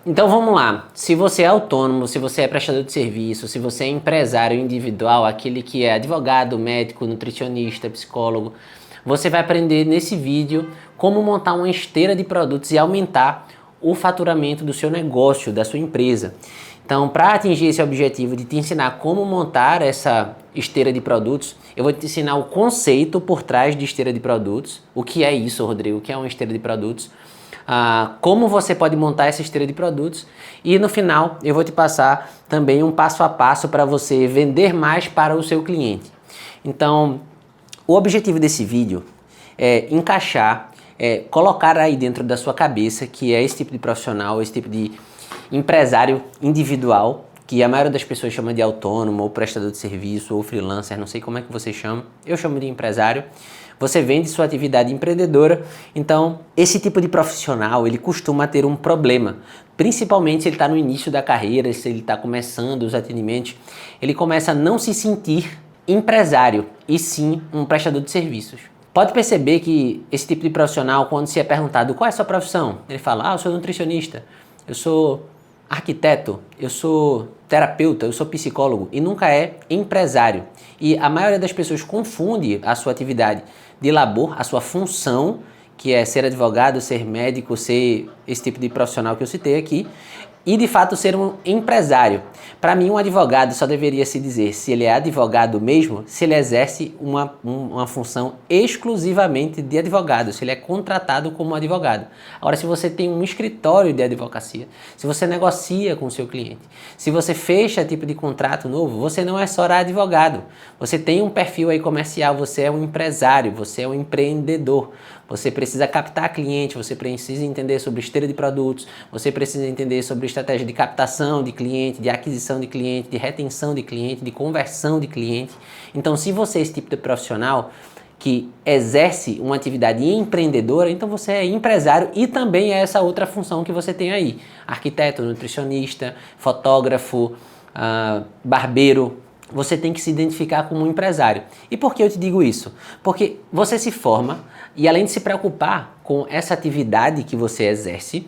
Então vamos lá, se você é autônomo, se você é prestador de serviço, se você é empresário individual, aquele que é advogado, médico, nutricionista, psicólogo, você vai aprender nesse vídeo como montar uma esteira de produtos e aumentar o faturamento do seu negócio, da sua empresa. Então, para atingir esse objetivo de te ensinar como montar essa esteira de produtos, eu vou te ensinar o conceito por trás de esteira de produtos. O que é isso, Rodrigo? O que é uma esteira de produtos? Como você pode montar essa esteira de produtos e no final eu vou te passar também um passo a passo para você vender mais para o seu cliente. Então, o objetivo desse vídeo é encaixar, colocar aí dentro da sua cabeça que é esse tipo de profissional, esse tipo de empresário individual, que a maioria das pessoas chama de autônomo, ou prestador de serviço, ou freelancer, não sei como é que você chama, eu chamo de empresário. Você vende sua atividade empreendedora, então esse tipo de profissional, ele costuma ter um problema, principalmente se ele está no início da carreira, se ele está começando os atendimentos, ele começa a não se sentir empresário, e sim um prestador de serviços. Pode perceber que esse tipo de profissional, quando se é perguntado qual é a sua profissão, ele fala, eu sou nutricionista, eu sou arquiteto, eu sou terapeuta, eu sou psicólogo, e nunca é empresário. E a maioria das pessoas confunde a sua atividade de labor, a sua função, que é ser advogado, ser médico, ser esse tipo de profissional que eu citei aqui, e de fato ser um empresário. Para mim, um advogado só deveria se dizer se ele é advogado mesmo, se ele exerce uma função exclusivamente de advogado, se ele é contratado como advogado. Agora, se você tem um escritório de advocacia, se você negocia com o seu cliente, se você fecha tipo de contrato novo, você não é só advogado, você tem um perfil aí comercial, você é um empresário, você é um empreendedor. Você precisa captar cliente, você precisa entender sobre esteira de produtos, você precisa entender sobre estratégia de captação de cliente, de aquisição de cliente, de retenção de cliente, de conversão de cliente. Então, se você é esse tipo de profissional que exerce uma atividade empreendedora, então você é empresário e também é essa outra função que você tem aí. Arquiteto, nutricionista, fotógrafo, barbeiro. Você tem que se identificar como um empresário. E por que eu te digo isso? Porque você se forma e além de se preocupar com essa atividade que você exerce,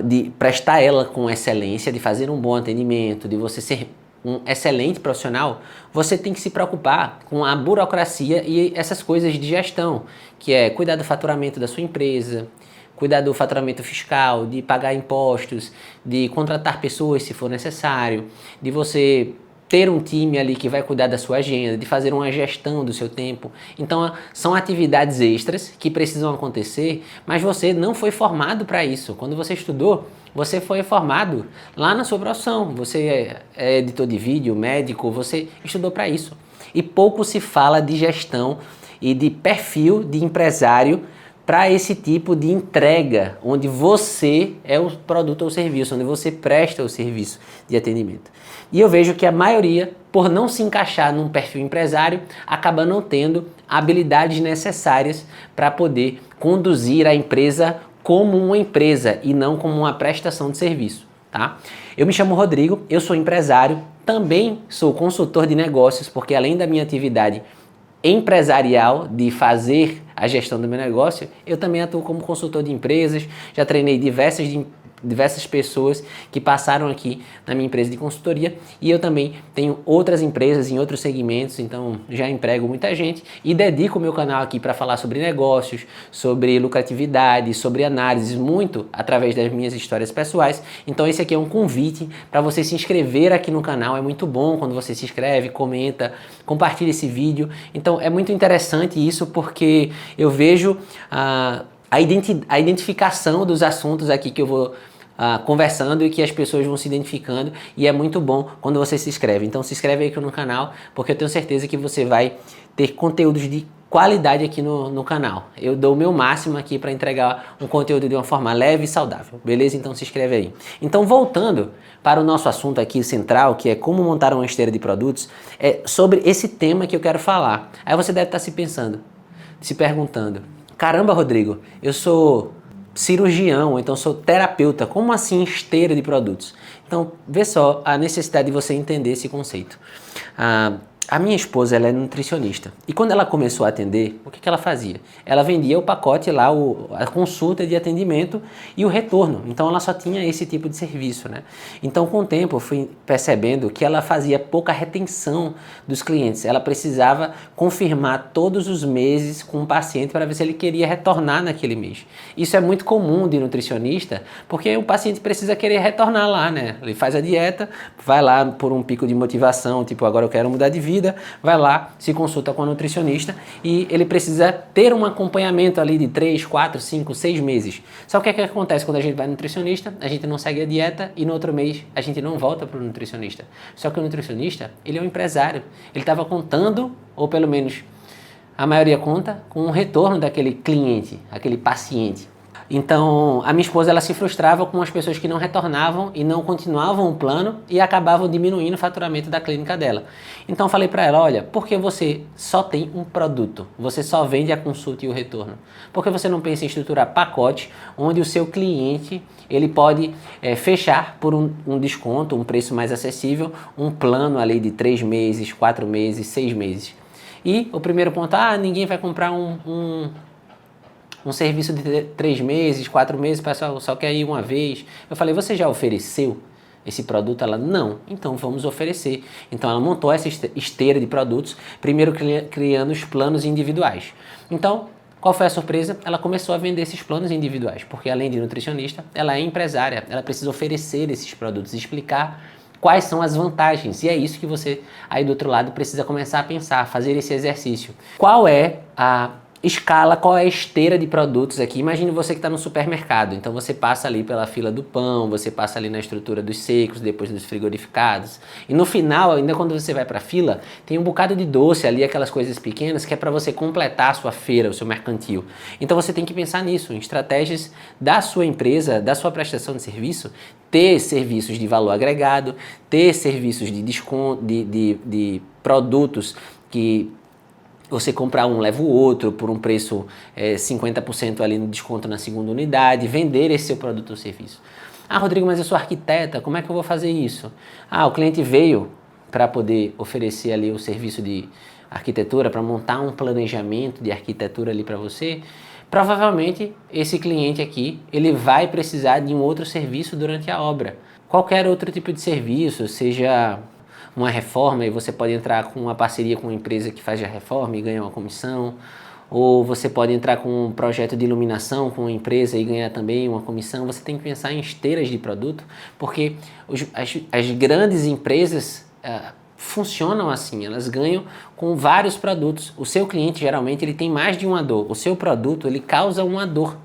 de prestar ela com excelência, de fazer um bom atendimento, de você ser um excelente profissional, você tem que se preocupar com a burocracia e essas coisas de gestão, que é cuidar do faturamento da sua empresa, cuidar do faturamento fiscal, de pagar impostos, de contratar pessoas se for necessário, de você ter um time ali que vai cuidar da sua agenda, de fazer uma gestão do seu tempo. Então, são atividades extras que precisam acontecer, mas você não foi formado para isso. Quando você estudou, você foi formado lá na sua profissão. Você é editor de vídeo, médico, você estudou para isso. E pouco se fala de gestão e de perfil de empresário para esse tipo de entrega, onde você é o produto ou serviço, onde você presta o serviço de atendimento. E eu vejo que a maioria, por não se encaixar num perfil empresário, acaba não tendo habilidades necessárias para poder conduzir a empresa como uma empresa e não como uma prestação de serviço, tá? Eu me chamo Rodrigo, eu sou empresário, também sou consultor de negócios, porque além da minha atividade empresarial de fazer a gestão do meu negócio, eu também atuo como consultor de empresas, já treinei diversas pessoas que passaram aqui na minha empresa de consultoria e eu também tenho outras empresas em outros segmentos, então já emprego muita gente e dedico o meu canal aqui para falar sobre negócios, sobre lucratividade, sobre análises, muito através das minhas histórias pessoais. Então esse aqui é um convite para você se inscrever aqui no canal, é muito bom quando você se inscreve, comenta, compartilha esse vídeo. Então é muito interessante isso porque eu vejo a identificação dos assuntos aqui que eu vou conversando e que as pessoas vão se identificando e é muito bom quando você se inscreve. Então se inscreve aí aqui no canal porque eu tenho certeza que você vai ter conteúdos de qualidade aqui no canal. Eu dou o meu máximo aqui para entregar um conteúdo de uma forma leve e saudável, beleza? Então se inscreve aí. Então voltando para o nosso assunto aqui central, que é como montar uma esteira de produtos, é sobre esse tema que eu quero falar. Aí você deve estar se perguntando, caramba, Rodrigo, eu sou cirurgião, então sou terapeuta, como assim esteira de produtos? Então, vê só a necessidade de você entender esse conceito. A minha esposa, ela é nutricionista. E quando ela começou a atender, o que que ela fazia? Ela vendia o pacote lá, a consulta de atendimento e o retorno. Então ela só tinha esse tipo de serviço, né? Então com o tempo eu fui percebendo que ela fazia pouca retenção dos clientes. Ela precisava confirmar todos os meses com o paciente para ver se ele queria retornar naquele mês. Isso é muito comum de nutricionista, porque o paciente precisa querer retornar lá, né? Ele faz a dieta, vai lá por um pico de motivação, tipo, agora eu quero mudar de vida, vai lá, se consulta com a nutricionista e ele precisa ter um acompanhamento ali de 3, 4, 5, 6 meses. Só que o que acontece quando a gente vai no nutricionista? A gente não segue a dieta e no outro mês a gente não volta para o nutricionista. Só que o nutricionista, ele é um empresário. Ele estava contando, ou pelo menos a maioria conta, com o retorno daquele cliente, aquele paciente. Então, a minha esposa, ela se frustrava com as pessoas que não retornavam e não continuavam o plano e acabavam diminuindo o faturamento da clínica dela. Então, eu falei para ela, olha, por que você só tem um produto? Você só vende a consulta e o retorno? Por que você não pensa em estruturar pacote onde o seu cliente, ele pode fechar por um desconto, um preço mais acessível, um plano ali de 3 meses, 4 meses, 6 meses? E o primeiro ponto, ninguém vai comprar um serviço de 3 meses, 4 meses, o pessoal só quer ir uma vez. Eu falei, você já ofereceu esse produto? Ela, não. Então vamos oferecer. Então ela montou essa esteira de produtos, primeiro criando os planos individuais. Então, qual foi a surpresa? Ela começou a vender esses planos individuais, porque além de nutricionista, ela é empresária, ela precisa oferecer esses produtos, explicar quais são as vantagens. E é isso que você aí do outro lado precisa começar a pensar, fazer esse exercício. Qual é a escala, qual é a esteira de produtos aqui? Imagine você que está no supermercado, então você passa ali pela fila do pão, você passa ali na estrutura dos secos, depois dos frigorificados, e no final, ainda quando você vai para a fila, tem um bocado de doce ali, aquelas coisas pequenas que é para você completar a sua feira, o seu mercantil. Então você tem que pensar nisso, em estratégias da sua empresa, da sua prestação de serviço, ter serviços de valor agregado, ter serviços de desconto, de produtos que você comprar um, leva o outro por um preço 50% ali no desconto na segunda unidade, vender esse seu produto ou serviço. Rodrigo, mas eu sou arquiteta, como é que eu vou fazer isso? O cliente veio para poder oferecer ali o serviço de arquitetura, para montar um planejamento de arquitetura ali para você. Provavelmente esse cliente aqui, ele vai precisar de um outro serviço durante a obra. Qualquer outro tipo de serviço, seja uma reforma e você pode entrar com uma parceria com uma empresa que faz a reforma e ganha uma comissão, ou você pode entrar com um projeto de iluminação com uma empresa e ganhar também uma comissão. Você tem que pensar em esteiras de produto, porque as grandes empresas funcionam assim, elas ganham com vários produtos. O seu cliente geralmente ele tem mais de uma dor, o seu produto ele causa uma dor.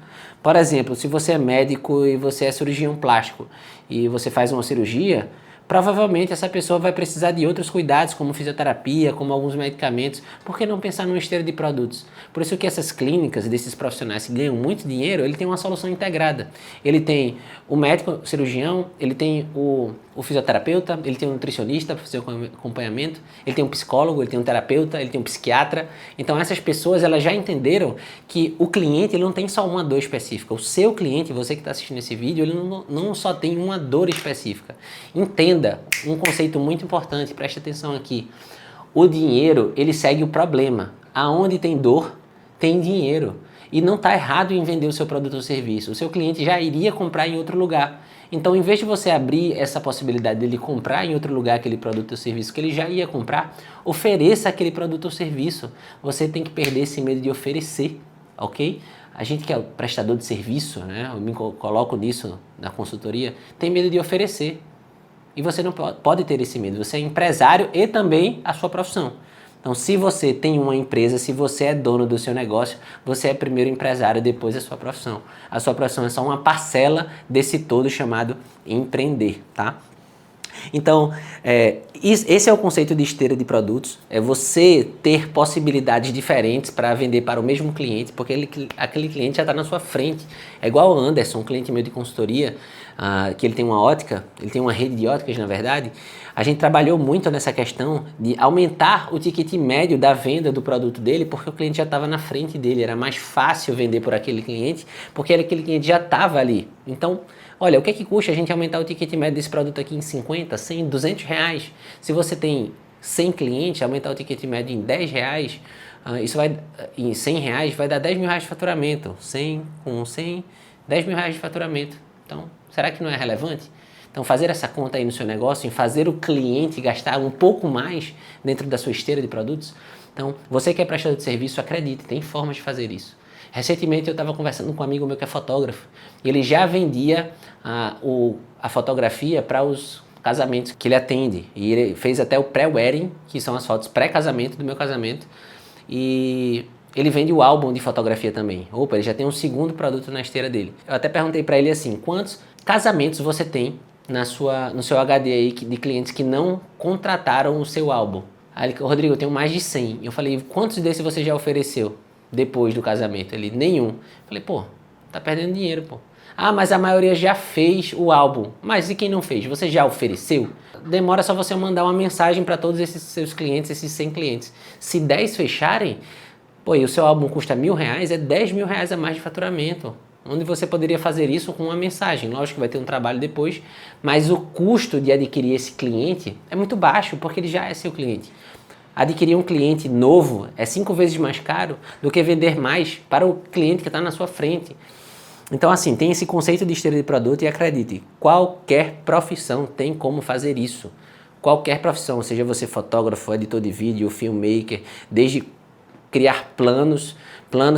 Por exemplo, se você é médico e você é cirurgião plástico e você faz uma cirurgia, provavelmente essa pessoa vai precisar de outros cuidados, como fisioterapia, como alguns medicamentos. Por que não pensar numa esteira de produtos? Por isso que essas clínicas desses profissionais que ganham muito dinheiro, ele tem uma solução integrada. Ele tem o médico, o cirurgião, ele tem o fisioterapeuta, ele tem um nutricionista para fazer o acompanhamento, ele tem um psicólogo, ele tem um terapeuta, ele tem um psiquiatra. Então essas pessoas elas já entenderam que o cliente ele não tem só uma dor específica. O seu cliente, você que está assistindo esse vídeo, ele não só tem uma dor específica. Entenda um conceito muito importante, preste atenção aqui. O dinheiro, ele segue o problema. Aonde tem dor, tem dinheiro. E não está errado em vender o seu produto ou serviço. O seu cliente já iria comprar em outro lugar. Então, em vez de você abrir essa possibilidade dele comprar em outro lugar aquele produto ou serviço que ele já ia comprar, ofereça aquele produto ou serviço. Você tem que perder esse medo de oferecer, ok? A gente que é o prestador de serviço, né? Eu me coloco nisso na consultoria, tem medo de oferecer. E você não pode ter esse medo. Você é empresário e também a sua profissão. Então, se você tem uma empresa, se você é dono do seu negócio, você é primeiro empresário, depois a sua profissão. A sua profissão é só uma parcela desse todo chamado empreender, tá? Então, esse é o conceito de esteira de produtos, é você ter possibilidades diferentes para vender para o mesmo cliente, porque aquele cliente já está na sua frente. É igual o Anderson, um cliente meu de consultoria, que ele tem uma ótica, ele tem uma rede de óticas na verdade. A gente trabalhou muito nessa questão de aumentar o ticket médio da venda do produto dele, porque o cliente já estava na frente dele, era mais fácil vender por aquele cliente, porque aquele cliente já estava ali. Então, olha, o que é que custa a gente aumentar o ticket médio desse produto aqui em 50, 100, 200 reais? Se você tem 100 clientes, aumentar o ticket médio em R$10, isso vai, em R$100 vai dar R$10.000 de faturamento. 100 com 100, R$10.000 de faturamento. Então, será que não é relevante? Então, fazer essa conta aí no seu negócio, em fazer o cliente gastar um pouco mais dentro da sua esteira de produtos. Então, você que é prestador de serviço, acredite, tem formas de fazer isso. Recentemente eu estava conversando com um amigo meu que é fotógrafo, e ele já vendia a fotografia para os casamentos que ele atende. E ele fez até o pré-wedding, que são as fotos pré-casamento do meu casamento, e ele vende o álbum de fotografia também. Opa, ele já tem um segundo produto na esteira dele. Eu até perguntei para ele assim, quantos casamentos você tem no seu HD aí de clientes que não contrataram o seu álbum? Aí ele, Rodrigo, eu tenho mais de 100. Eu falei, quantos desses você já ofereceu depois do casamento? Ele, nenhum. Eu falei, pô, tá perdendo dinheiro, pô. Ah, mas a maioria já fez o álbum. Mas e quem não fez? Você já ofereceu? Demora só você mandar uma mensagem para todos esses seus clientes, esses 100 clientes. Se 10 fecharem, pô, e o seu álbum custa R$1.000, é R$10.000 a mais de faturamento. Onde você poderia fazer isso com uma mensagem. Lógico que vai ter um trabalho depois, mas o custo de adquirir esse cliente é muito baixo, porque ele já é seu cliente. Adquirir um cliente novo é 5 vezes mais caro do que vender mais para o cliente que está na sua frente. Então, assim, tem esse conceito de esteira de produto e acredite, qualquer profissão tem como fazer isso. Qualquer profissão, seja você fotógrafo, editor de vídeo, filmmaker, desde criar planos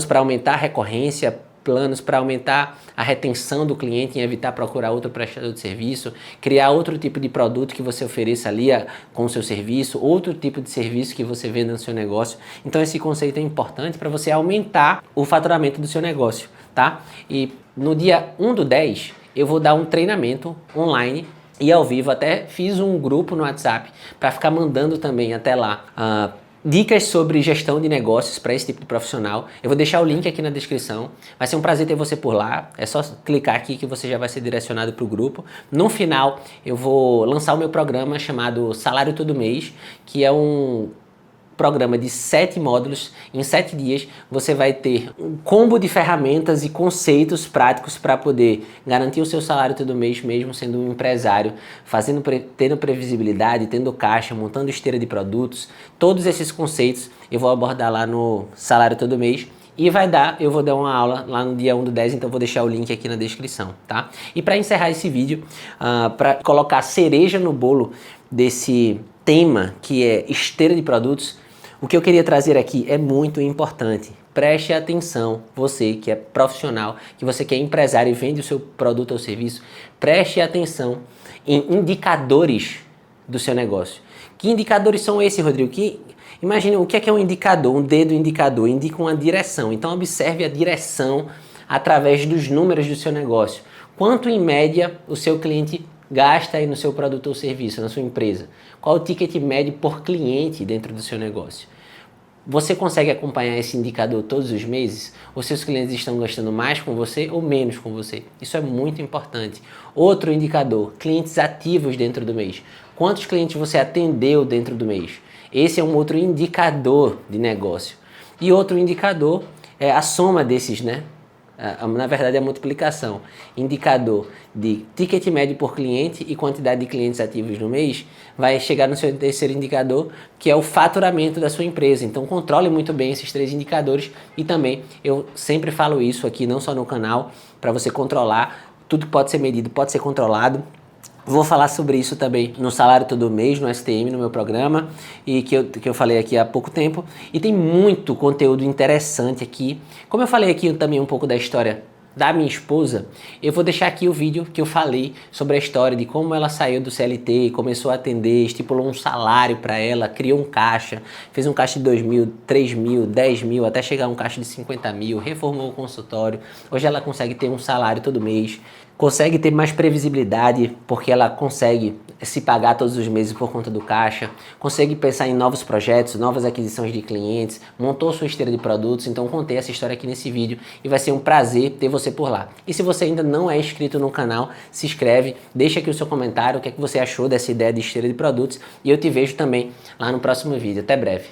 para aumentar a recorrência, planos para aumentar a retenção do cliente, em evitar procurar outro prestador de serviço, criar outro tipo de produto que você ofereça ali com o seu serviço, outro tipo de serviço que você venda no seu negócio. Então esse conceito é importante para você aumentar o faturamento do seu negócio, tá? E no dia 1/10 eu vou dar um treinamento online e ao vivo, até fiz um grupo no WhatsApp para ficar mandando também até lá dicas sobre gestão de negócios para esse tipo de profissional. Eu vou deixar o link aqui na descrição. Vai ser um prazer ter você por lá. É só clicar aqui que você já vai ser direcionado para o grupo. No final, eu vou lançar o meu programa chamado Salário Todo Mês, que é um programa de 7 módulos. Em 7 dias você vai ter um combo de ferramentas e conceitos práticos para poder garantir o seu salário todo mês, mesmo sendo um empresário, tendo previsibilidade, tendo caixa, montando esteira de produtos. Todos esses conceitos eu vou abordar lá no Salário Todo Mês. E eu vou dar uma aula lá no dia 1/10, então vou deixar o link aqui na descrição, tá? E para encerrar esse vídeo, para colocar cereja no bolo desse tema que é esteira de produtos, o que eu queria trazer aqui é muito importante. Preste atenção, você que é profissional, que você que é empresário e vende o seu produto ou serviço, preste atenção em indicadores do seu negócio. Que indicadores são esses, Rodrigo? Imagine o que é um indicador, um dedo indicador, indica uma direção. Então observe a direção através dos números do seu negócio. Quanto em média o seu cliente gasta aí no seu produto ou serviço, na sua empresa? Qual o ticket médio por cliente dentro do seu negócio? Você consegue acompanhar esse indicador todos os meses? Os seus clientes estão gastando mais com você ou menos com você? Isso é muito importante. Outro indicador, clientes ativos dentro do mês. Quantos clientes você atendeu dentro do mês? Esse é um outro indicador de negócio. E outro indicador é a soma desses, né? Na verdade é a multiplicação. Indicador de ticket médio por cliente e quantidade de clientes ativos no mês vai chegar no seu terceiro indicador, que é o faturamento da sua empresa. Então controle muito bem esses 3 indicadores e também eu sempre falo isso aqui, não só no canal, para você controlar. Tudo que pode ser medido pode ser controlado. Vou falar sobre isso também no Salário Todo Mês, no STM, no meu programa, e que eu falei aqui há pouco tempo. E tem muito conteúdo interessante aqui. Como eu falei aqui também um pouco da história da minha esposa, eu vou deixar aqui o vídeo que eu falei sobre a história de como ela saiu do CLT, começou a atender, estipulou um salário para ela, criou um caixa, fez um caixa de 2.000, 3.000, 10.000, até chegar a um caixa de 50.000, reformou o consultório. Hoje ela consegue ter um salário todo mês, consegue ter mais previsibilidade porque ela consegue se pagar todos os meses por conta do caixa, consegue pensar em novos projetos, novas aquisições de clientes, montou sua esteira de produtos. Então contei essa história aqui nesse vídeo e vai ser um prazer ter você por lá. E se você ainda não é inscrito no canal, se inscreve, deixa aqui o seu comentário, o que é que você achou dessa ideia de esteira de produtos, e eu te vejo também lá no próximo vídeo. Até breve!